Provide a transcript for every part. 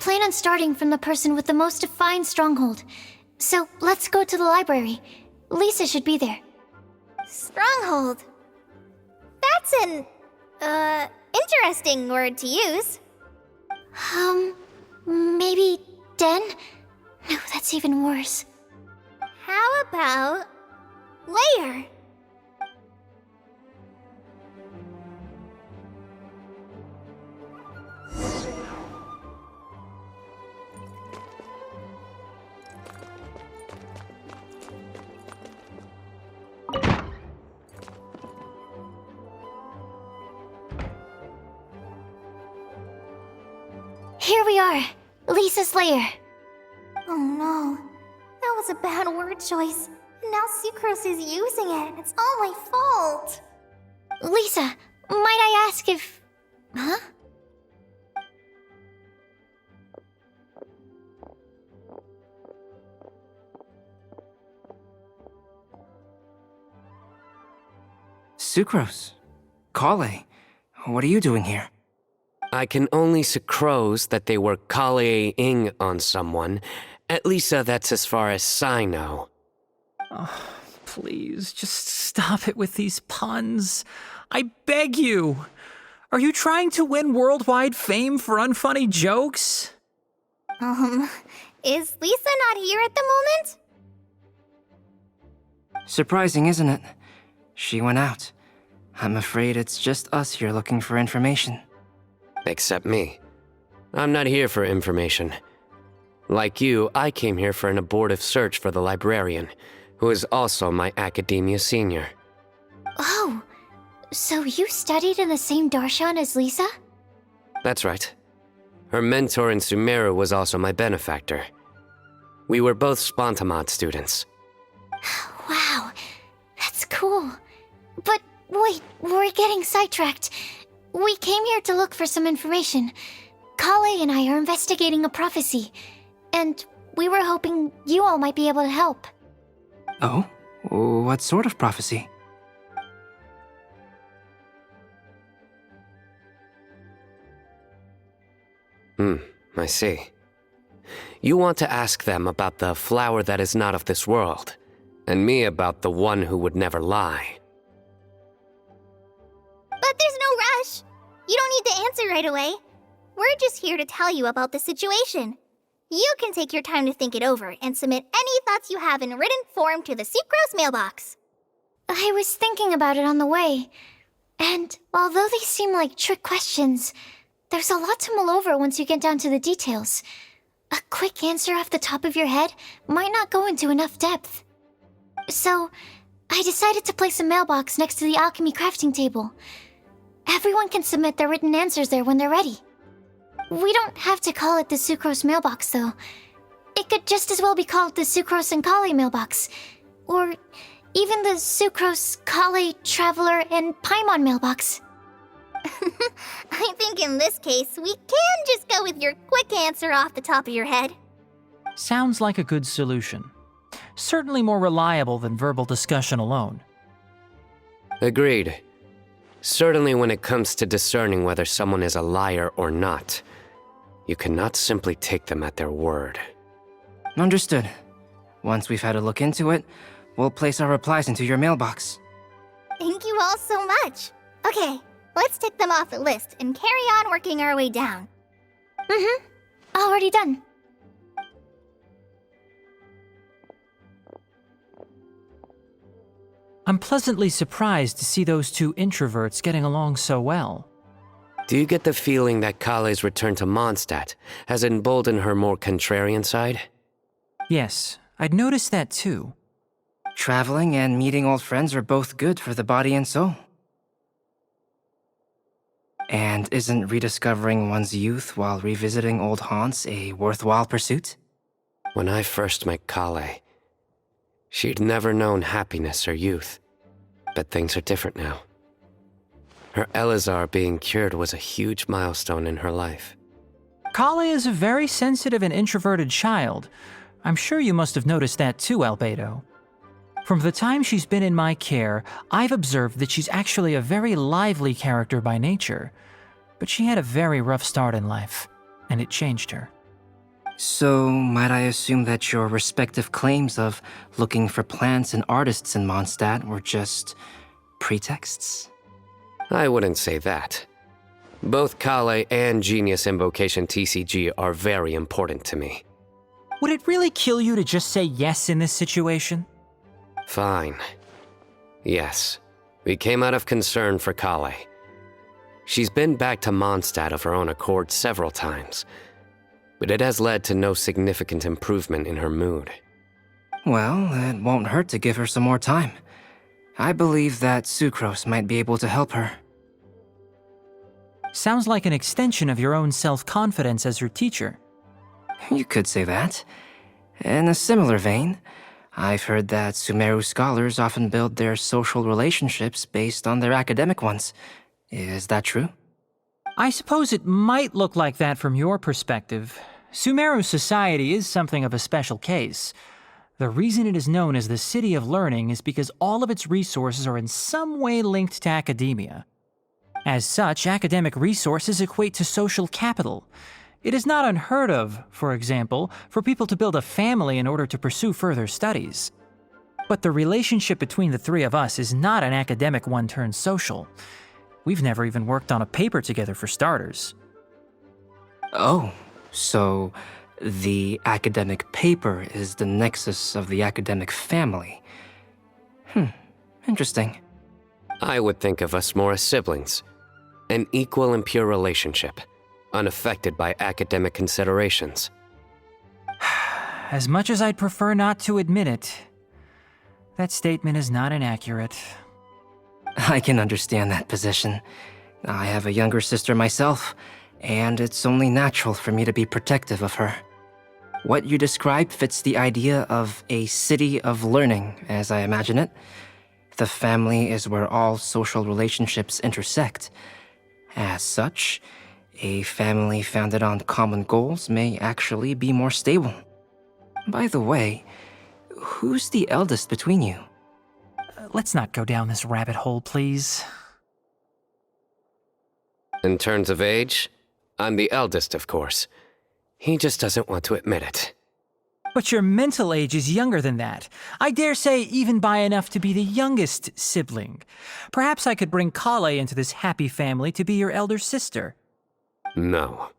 plan on starting from the person with the most defined stronghold. So let's go to the library. Lisa should be there. Stronghold. That's an, interesting word to use. Maybe den? No, that's even worse. How about layer? Here we are, Lisa's lair. Oh no, that was a bad word choice. And now Sucrose is using it. It's all my fault. Lisa, might I ask if... Huh? Sucrose. Kale. What are you doing here? I can only sucrose that they were Kale-ing on someone. At least that's as far as I know. Oh, please, just stop it with these puns. I beg you. Are you trying to win worldwide fame for unfunny jokes? Is Lisa not here at the moment? Surprising, isn't it? She went out. I'm afraid it's just us here looking for information. Except me. I'm not here for information. Like you, I came here for an abortive search for the librarian, who is also my academia senior. Oh, so you studied in the same darshan as Lisa? That's right. Her mentor in Sumeru was also my benefactor. We were both Spontamod students. Wow, that's cool. But wait, we're getting sidetracked. We came here to look for some information. Kale and I are investigating a prophecy, and we were hoping you all might be able to help. Oh? What sort of prophecy? I see. You want to ask them about the flower that is not of this world, and me about the one who would never lie. But there's no rush. You don't need to answer right away. We're just here to tell you about the situation. You can take your time to think it over and submit any thoughts you have in written form to the Sucrose mailbox. I was thinking about it on the way, and although they seem like trick questions, there's a lot to mull over once you get down to the details. A quick answer off the top of your head might not go into enough depth. So, I decided to place a mailbox next to the alchemy crafting table. Everyone can submit their written answers there when they're ready. We don't have to call it the Sucrose mailbox, though. It could just as well be called the Sucrose and Kale mailbox. Or even the Sucrose, Kale, Traveler, and Paimon mailbox. I think in this case, we can just go with your quick answer off the top of your head. Sounds like a good solution. Certainly more reliable than verbal discussion alone. Agreed. Certainly when it comes to discerning whether someone is a liar or not, you cannot simply take them at their word. Understood. Once we've had a look into it, we'll place our replies into your mailbox. Thank you all so much. Okay, let's tick them off the list and carry on working our way down. Already done. I'm pleasantly surprised to see those two introverts getting along so well. Do you get the feeling that Kale's return to Mondstadt has emboldened her more contrarian side? Yes, I'd noticed that too. Traveling and meeting old friends are both good for the body and soul. And isn't rediscovering one's youth while revisiting old haunts a worthwhile pursuit? When I first met Kale, she'd never known happiness or youth. But things are different now. Her Elazar being cured was a huge milestone in her life. Kale is a very sensitive and introverted child. I'm sure you must have noticed that too, Albedo. From the time she's been in my care, I've observed that she's actually a very lively character by nature. But she had a very rough start in life, and it changed her. So, might I assume that your respective claims of looking for plants and artists in Mondstadt were just pretexts? I wouldn't say that. Both Kale and Genius Invocation TCG are very important to me. Would it really kill you to just say yes in this situation? Fine. Yes, we came out of concern for Kale. She's been back to Mondstadt of her own accord several times, but it has led to no significant improvement in her mood. Well, it won't hurt to give her some more time. I believe that Sucrose might be able to help her. Sounds like an extension of your own self-confidence as her teacher. You could say that. In a similar vein, I've heard that Sumeru scholars often build their social relationships based on their academic ones. Is that true? I suppose it might look like that from your perspective. Sumeru society is something of a special case. The reason it is known as the City of Learning is because all of its resources are in some way linked to academia. As such, academic resources equate to social capital. It is not unheard of, for example, for people to build a family in order to pursue further studies. But the relationship between the three of us is not an academic one turned social. We've never even worked on a paper together for starters. Oh, so the academic paper is the nexus of the academic family. Interesting. I would think of us more as siblings. An equal and pure relationship, unaffected by academic considerations. As much as I'd prefer not to admit it, that statement is not inaccurate. I can understand that position. I have a younger sister myself, and it's only natural for me to be protective of her. What you describe fits the idea of a city of learning, as I imagine it. The family is where all social relationships intersect. As such, a family founded on common goals may actually be more stable. By the way, who's the eldest between you? Let's not go down this rabbit hole, please. In terms of age, I'm the eldest, of course. He just doesn't want to admit it. But your mental age is younger than that. I dare say even by enough to be the youngest sibling. Perhaps I could bring Kale into this happy family to be your elder sister. No.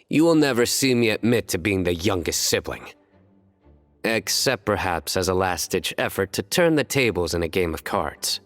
You will never see me admit to being the youngest sibling. Except perhaps as a last-ditch effort to turn the tables in a game of cards.